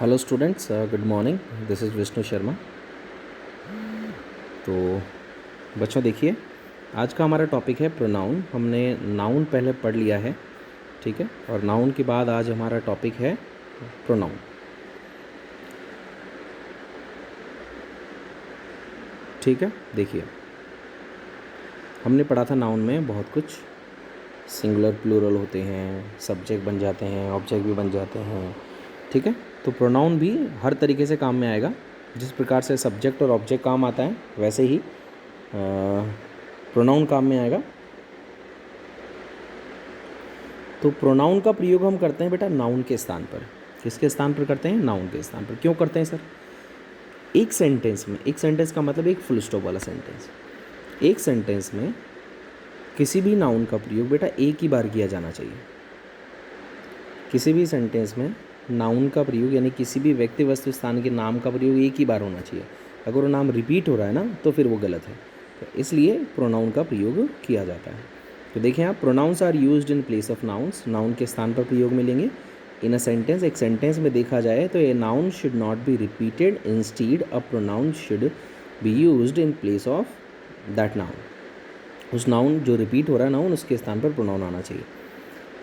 Hello students, good morning. This is Vishnu Sharma. तो बच्चों देखिए, आज का हमारा टॉपिक है प्रोनाउन। हमने नाउन पहले पढ़ लिया है, ठीक है, और नाउन के बाद आज हमारा टॉपिक है प्रोनाउन। ठीक है, देखिए हमने पढ़ा था नाउन में बहुत कुछ, सिंगुलर प्लूरल होते हैं, सब्जेक्ट बन जाते हैं, ऑब्जेक्ट भी बन जाते हैं, ठीक है। तो प्रोनाउन भी हर तरीके से काम में आएगा। जिस प्रकार से सब्जेक्ट और ऑब्जेक्ट काम आता है वैसे ही प्रोनाउन काम में आएगा। तो प्रोनाउन का प्रयोग हम करते हैं बेटा नाउन के स्थान पर। किसके स्थान पर करते हैं? नाउन के स्थान पर। क्यों करते हैं सर? एक सेंटेंस में, एक सेंटेंस का मतलब एक फुल स्टॉप वाला सेंटेंस, एक सेंटेंस में किसी भी नाउन का प्रयोग बेटा एक ही बार किया जाना चाहिए। किसी भी सेंटेंस में नाउन का प्रयोग यानी किसी भी व्यक्ति वस्तु स्थान के नाम का प्रयोग एक ही बार होना चाहिए। अगर वो नाम रिपीट हो रहा है ना तो फिर वो गलत है। तो इसलिए प्रोनाउन का प्रयोग किया जाता है। तो देखें आप, pronouns are used in place of nouns. Noun के स्थान पर प्रयोग मिलेंगे। इन अ सेंटेंस, एक सेंटेंस में देखा जाए तो a noun should not be repeated, instead a pronoun should be used in place of that noun. उस नाउन जो रिपीट हो रहा है नाउन, उसके स्थान पर प्रोनाउन आना चाहिए।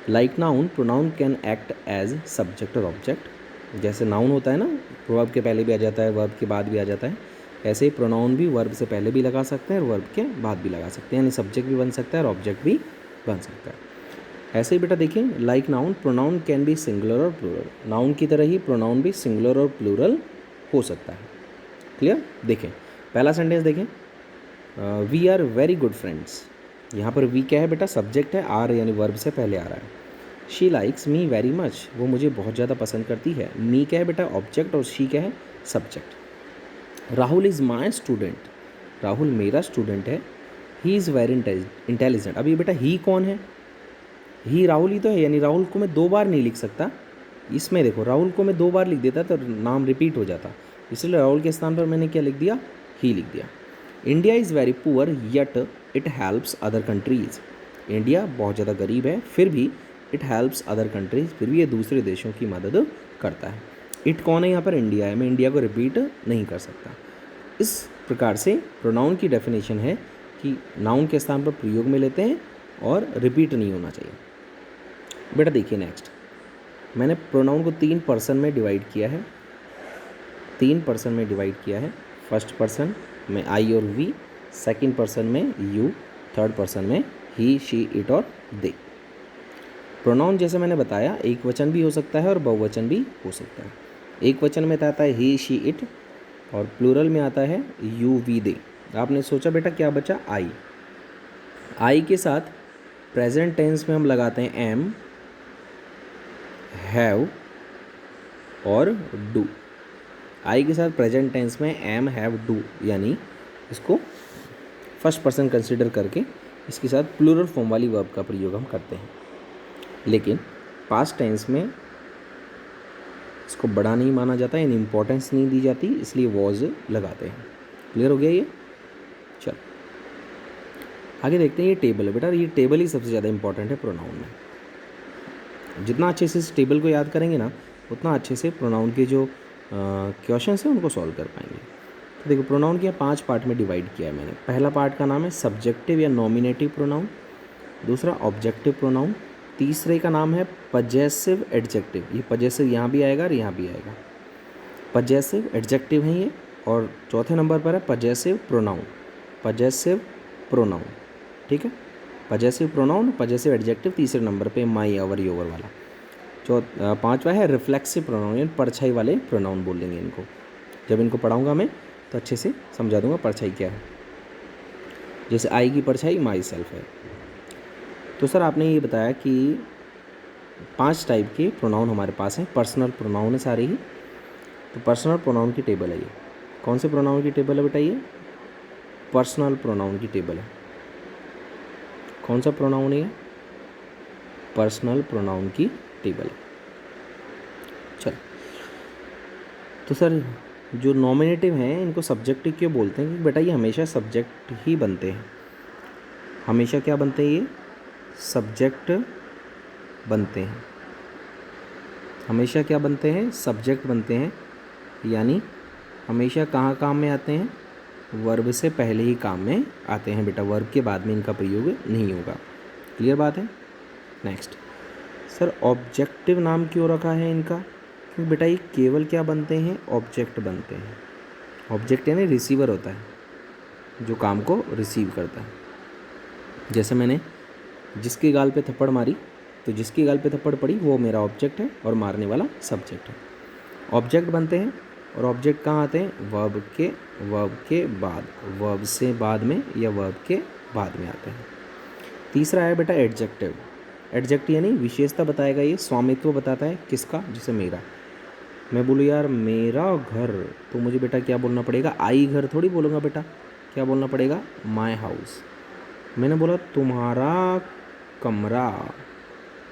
Like noun, pronoun can act as subject और ऑब्जेक्ट। जैसे नाउन होता है ना, वर्ब के पहले भी आ जाता है, वर्ब के बाद भी आ जाता है, ऐसे ही प्रोनाउन भी वर्ब से पहले भी लगा सकते हैं और वर्ब के बाद भी लगा सकते हैं, यानी सब्जेक्ट भी बन सकता है और ऑब्जेक्ट भी बन सकता है। ऐसे ही बेटा देखिए, like noun, pronoun can be singular और प्लूरल। नाउन की तरह ही प्रोनाउन भी सिंगुलर और प्लूरल हो सकता है। क्लियर? देखें पहला सेंटेंस देखें, we are very good friends. यहाँ पर वी क्या है बेटा? सब्जेक्ट है, आर यानी वर्ब से पहले आ रहा है। She likes me very much, वो मुझे बहुत ज़्यादा पसंद करती है। मी क्या है बेटा? ऑब्जेक्ट, और शी क्या है? Subject. Rahul is my student, Rahul मेरा स्टूडेंट है। He is very intelligent. अब ये बेटा ही कौन है? ही राहुल ही तो है, यानी राहुल को मैं दो बार नहीं लिख सकता। इसमें देखो, राहुल को मैं दो बार लिख देता तो नाम रिपीट हो जाता, इसलिए राहुल के स्थान पर मैंने क्या लिख दिया? ही लिख दिया। India is very poor yet it helps other countries. India बहुत ज़्यादा गरीब है, फिर भी इट हेल्प्स अदर कंट्रीज़, फिर भी ये दूसरे देशों की मदद करता है। इट कौन है यहाँ पर? इंडिया है। मैं इंडिया को रिपीट नहीं कर सकता। इस प्रकार से प्रोनाउन की डेफिनेशन है कि नाउन के स्थान पर प्रयोग में लेते हैं और रिपीट नहीं होना चाहिए। बेटा देखिए नेक्स्ट, मैंने प्रोनाउन को 3 पर्सन में डिवाइड किया है। 3 पर्सन में डिवाइड किया है। फर्स्ट पर्सन में आई और वी, सेकंड पर्सन में यू, थर्ड पर्सन में ही, शी, इट और दे। प्रोनाउन जैसे मैंने बताया एक वचन भी हो सकता है और बहुवचन भी हो सकता है। एक वचन में आता है ही, शी, इट, और प्लूरल में आता है यू, वी, दे। आपने सोचा बेटा क्या बचा? आई। आई के साथ प्रेजेंट टेंस में हम लगाते हैं एम, हैव और डू। आई के साथ प्रेजेंट टेंस में एम, हैव, डू, यानी इसको फर्स्ट पर्सन कंसिडर करके इसके साथ प्लूरल फॉर्म वाली वर्ब का प्रयोग हम करते हैं। लेकिन पास्ट टेंस में इसको बड़ा नहीं माना जाता, यानी इंपॉर्टेंस नहीं दी जाती, इसलिए वॉज लगाते हैं। क्लियर हो गया ये? चलो आगे देखते हैं। ये टेबल है बेटा, ये टेबल ही सबसे ज़्यादा इंपॉर्टेंट है प्रोनाउन में। जितना अच्छे से इस टेबल को याद करेंगे ना, उतना अच्छे से प्रोनाउन के जो क्वेश्चन हैं उनको सॉल्व कर पाएंगे। तो देखो, प्रोनाउन के 5 पार्ट में डिवाइड किया है मैंने। पहला पार्ट का नाम है सब्जेक्टिव या नॉमिनेटिव प्रोनाउन, दूसरा ऑब्जेक्टिव प्रोनाउन, तीसरे का नाम है पजेसिव एडजेक्टिव। ये पजेसिव यहाँ भी आएगा और यहाँ भी आएगा, पजेसिव एडजेक्टिव है ये। और चौथे नंबर पर है पजेसिव प्रोनाउन, पजेसिव प्रोनाउन, ठीक है। पजेसिव प्रोनाउन, पजेसिव एडजेक्टिव, तीसरे नंबर पे माई, अवर, योवर वाला। पांचवा है रिफ्लेक्सिव प्रोनाउन, यानी परछाई वाले प्रोनाउन बोल देंगे इनको। जब इनको पढ़ाऊंगा मैं तो अच्छे से समझा दूंगा परछाई क्या है। जैसे आई की परछाई माई सेल्फ है। तो सर आपने ये बताया कि 5 टाइप के प्रोनाउन हमारे पास हैं, पर्सनल प्रोनाउन है सारे ही। तो पर्सनल प्रोनाउन की टेबल है ये। कौन से प्रोनाउन की टेबल है बेटा? ये पर्सनल प्रोनाउन की टेबल है। कौन सा प्रोनाउन है ये? पर्सनल प्रोनाउन की टेबल है। चलो, तो सर जो नॉमिनेटिव हैं इनको सब्जेक्टिव क्यों बोलते हैं? क्योंकि बेटा ये हमेशा सब्जेक्ट ही बनते हैं। हमेशा क्या बनते हैं? ये सब्जेक्ट बनते हैं। हमेशा क्या बनते हैं, सब्जेक्ट बनते हैं, यानी हमेशा कहाँ काम में आते हैं, वर्ब से पहले ही काम में आते हैं बेटा, वर्ब के बाद में इनका प्रयोग नहीं होगा। क्लियर बात है। नेक्स्ट सर, ऑब्जेक्टिव नाम क्यों रखा है इनका, क्योंकि बेटा ये केवल क्या बनते हैं, ऑब्जेक्ट बनते हैं। ऑब्जेक्ट यानी रिसीवर होता है जो काम को रिसीव करता है। जैसे मैंने जिसकी गाल पे थप्पड़ मारी, तो जिसकी गाल पे थप्पड़ पड़ी वो मेरा ऑब्जेक्ट है और मारने वाला सब्जेक्ट है। ऑब्जेक्ट बनते हैं और ऑब्जेक्ट कहाँ आते हैं, वर्ब के बाद, वर्ब से बाद में या वर्ब के बाद में आते हैं। तीसरा है बेटा एडजेक्टिव। एडजेक्टिव यानी विशेषता बताएगा, ये स्वामित्व बताता है किसका, जैसे मेरा, मैं बोलूँ यार मेरा घर, तो मुझे बेटा क्या बोलना पड़ेगा, आई घर थोड़ी बोलूँगा बेटा, क्या बोलना पड़ेगा, माई हाउस। मैंने बोला तुम्हारा कमरा,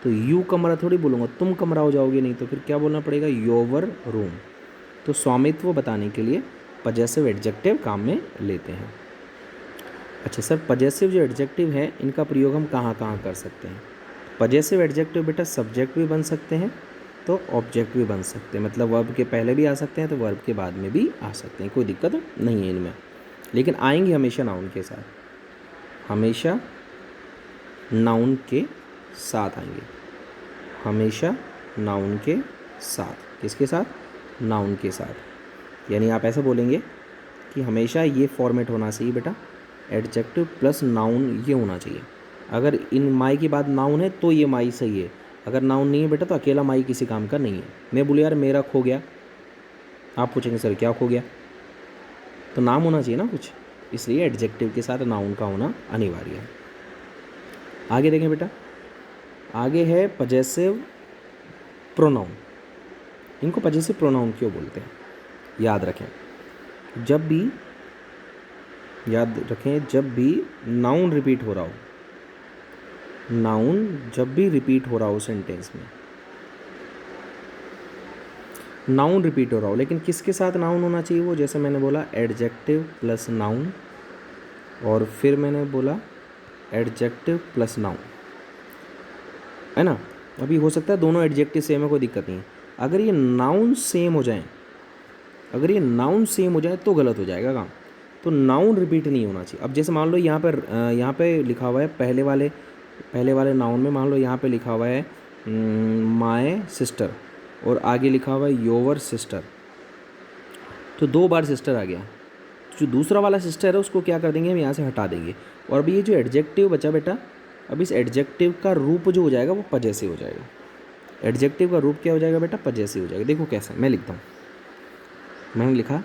तो यू कमरा थोड़ी बोलूँगा, तुम कमरा हो जाओगे, नहीं तो फिर क्या बोलना पड़ेगा, योवर रूम। तो स्वामित्व बताने के लिए पजेसिव एडजेक्टिव काम में लेते हैं। अच्छा सर, पजेसिव जो एडजेक्टिव है इनका प्रयोग हम कहाँ कहाँ कर सकते हैं। पजेसिव एडजेक्टिव बेटा सब्जेक्ट भी बन सकते हैं तो ऑब्जेक्ट भी बन सकते हैं, मतलब वर्ब के पहले भी आ सकते हैं तो वर्ब के बाद में भी आ सकते हैं, कोई दिक्कत नहीं है इनमें, लेकिन आएंगे हमेशा नाउन के साथ, हमेशा नाउन के साथ आएंगे, हमेशा नाउन के साथ। किसके साथ, नाउन के साथ। यानी आप ऐसे बोलेंगे कि हमेशा ये फॉर्मेट होना चाहिए बेटा, एडजेक्टिव प्लस नाउन ये होना चाहिए। अगर इन माई के बाद नाउन है तो ये माई सही है, अगर नाउन नहीं है बेटा तो अकेला माई किसी काम का नहीं है। मैं बोलूँ यार मेरा खो गया, आप पूछेंगे सर क्या खो गया, तो नाम होना चाहिए ना कुछ, इसलिए एडजेक्टिव के साथ नाउन का होना अनिवार्य है। आगे देखें बेटा, आगे है पजेसिव प्रोनाउन। इनको पजेसिव प्रोनाउन क्यों बोलते हैं, याद रखें, जब भी नाउन रिपीट हो रहा हो, नाउन जब भी रिपीट हो रहा हो सेंटेंस में, नाउन रिपीट हो रहा हो, लेकिन किसके साथ नाउन होना चाहिए वो, जैसे मैंने बोला एडजेक्टिव प्लस नाउन, और फिर मैंने बोला एडजेक्टिव प्लस नाउन, है ना। अभी हो सकता है दोनों एडजेक्टिव सेम है, कोई दिक्कत नहीं है। अगर ये नाउन सेम हो जाए, अगर ये नाउन सेम हो जाए तो गलत हो जाएगा काम, तो नाउन रिपीट नहीं होना चाहिए। अब जैसे मान लो यहाँ पे लिखा हुआ है पहले वाले नाउन में, मान लो यहाँ पे लिखा हुआ है माय सिस्टर और आगे लिखा हुआ है योवर सिस्टर, तो 2 बार सिस्टर आ गया, जो दूसरा वाला सिस्टर है उसको क्या कर देंगे, हम यहाँ से हटा देंगे। और अभी ये जो एडजेक्टिव बचा बेटा, अब इस एडजेक्टिव का रूप जो हो जाएगा वो पजेसिव हो जाएगा। एडजेक्टिव का रूप क्या हो जाएगा बेटा, पजेसिव हो जाएगा। देखो कैसा, मैं लिखता हूँ, मैंने लिखा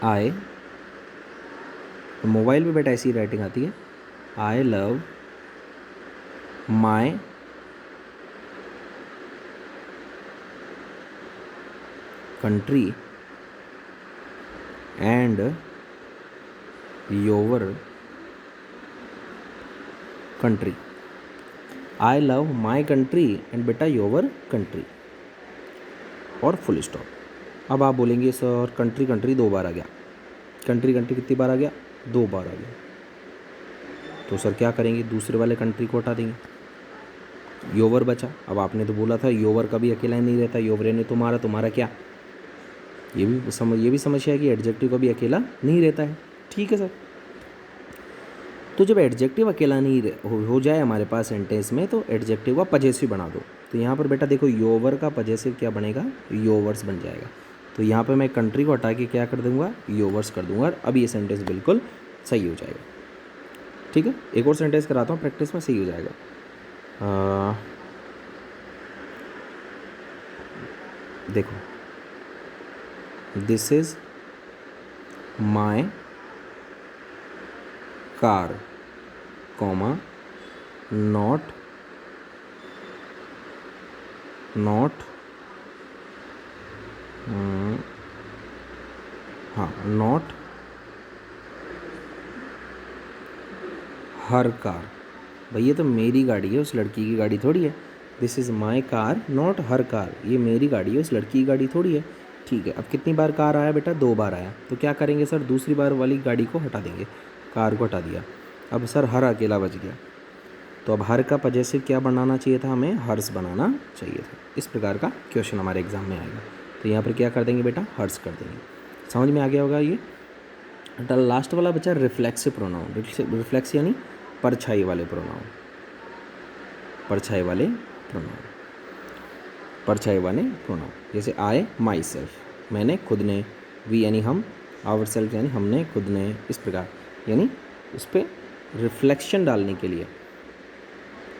आई, मोबाइल पे बेटा ऐसी राइटिंग आती है, I love my country and योवर country. I love my country and बेटा योवर कंट्री, और फुल स्टॉप। अब आप बोलेंगे सर कंट्री 2 बार आ गया, कंट्री कितनी बार आ गया, 2 बार आ गया, तो सर क्या करेंगे, दूसरे वाले कंट्री को हटा देंगे, योवर बचा। अब आपने तो बोला था योवर कभी अकेला नहीं रहता, योवरे ने तुम्हारा क्या, ये भी समस्या है कि एडजेक्टिव कभी अकेला नहीं रहता है। ठीक है सर, तो जब एडजेक्टिव अकेला नहीं हो जाए हमारे पास सेंटेंस में, तो एडजेक्टिव का पजेसिव बना दो। तो यहाँ पर बेटा देखो योवर का पजेसिव क्या बनेगा, योवर्स बन जाएगा। तो यहाँ पर मैं कंट्री को हटा के क्या कर दूँगा, योवर्स कर दूँगा, अब ये सेंटेंस बिल्कुल सही हो जाएगा। ठीक है, एक और सेंटेंस कराता हूँ, प्रैक्टिस में सही हो जाएगा। देखो, this is my car, comma not her car. भाई ये तो मेरी गाड़ी है, उस लड़की की गाड़ी थोड़ी है। This is my car not her car, ये मेरी गाड़ी है, उस लड़की की गाड़ी थोड़ी है। ठीक है, अब कितनी बार कार आया बेटा, 2 बार आया, तो क्या करेंगे सर, दूसरी बार वाली गाड़ी को हटा देंगे, कार को हटा दिया। अब सर हर अकेला बच गया, तो अब हर का पजेसिव क्या बनाना चाहिए था हमें, हर्स बनाना चाहिए था। इस प्रकार का क्वेश्चन हमारे एग्जाम में आएगा। तो यहाँ पर क्या कर देंगे बेटा, हर्स कर देंगे। समझ में आ गया होगा ये। लास्ट वाला बचा रिफ्लेक्सिव प्रोनाउन। रिफ्लेक्स यानी परछाई वाले प्रोनाउन, परछाई वाले प्रोनाउन, परछाई वाले प्रोनाउन। जैसे आई माई सेल्फ, मैंने खुद ने, वी यानी हम, आवर सेल्फ यानी हमने खुद ने। इस प्रकार यानी उस पर रिफ्लेक्शन डालने के लिए,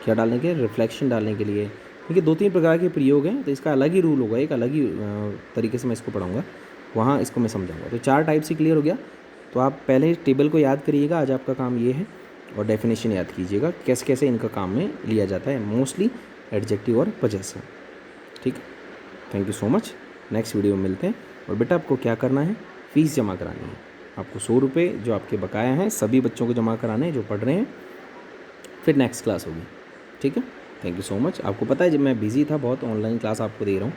क्या डालने के, रिफ्लेक्शन डालने के लिए। क्योंकि 2-3 प्रकार के प्रयोग हैं, तो इसका अलग ही रूल होगा, एक अलग ही तरीके से मैं इसको पढ़ाऊँगा, वहाँ इसको मैं समझाऊँगा। तो 4 टाइप से क्लियर हो गया। तो आप पहले टेबल को याद करिएगा, आज आपका काम ये है, और डेफिनेशन याद कीजिएगा कैसे कैसे इनका काम में लिया जाता है, मोस्टली एडजेक्टिव और पजेसिव। ठीक है, thank you so much. Next video में मिलते हैं। और बेटा आपको क्या करना है, फ़ीस जमा करानी है आपको। 100 रुपये जो आपके बकाया हैं सभी बच्चों को जमा कराने हैं जो पढ़ रहे हैं, फिर नेक्स्ट क्लास होगी। ठीक है, थैंक यू सो मच। आपको पता है जब मैं बिज़ी था बहुत, ऑनलाइन क्लास आपको दे रहा हूँ,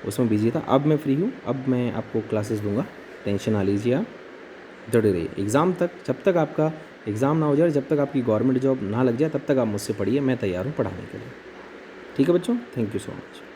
उसमें बिज़ी था। अब मैं फ्री हूँ, अब मैं आपको क्लासेस दूंगा, टेंशन ना लीजिए आप, जुड़े रहिए एग्ज़ाम तक। जब तक आपका एग्ज़ाम ना हो जाए, जब तक आपकी गवर्नमेंट जॉब ना लग जाए, तब तक आप मुझसे पढ़िए, मैं तैयार हूँ पढ़ाने के लिए। ठीक है बच्चों, थैंक यू सो मच।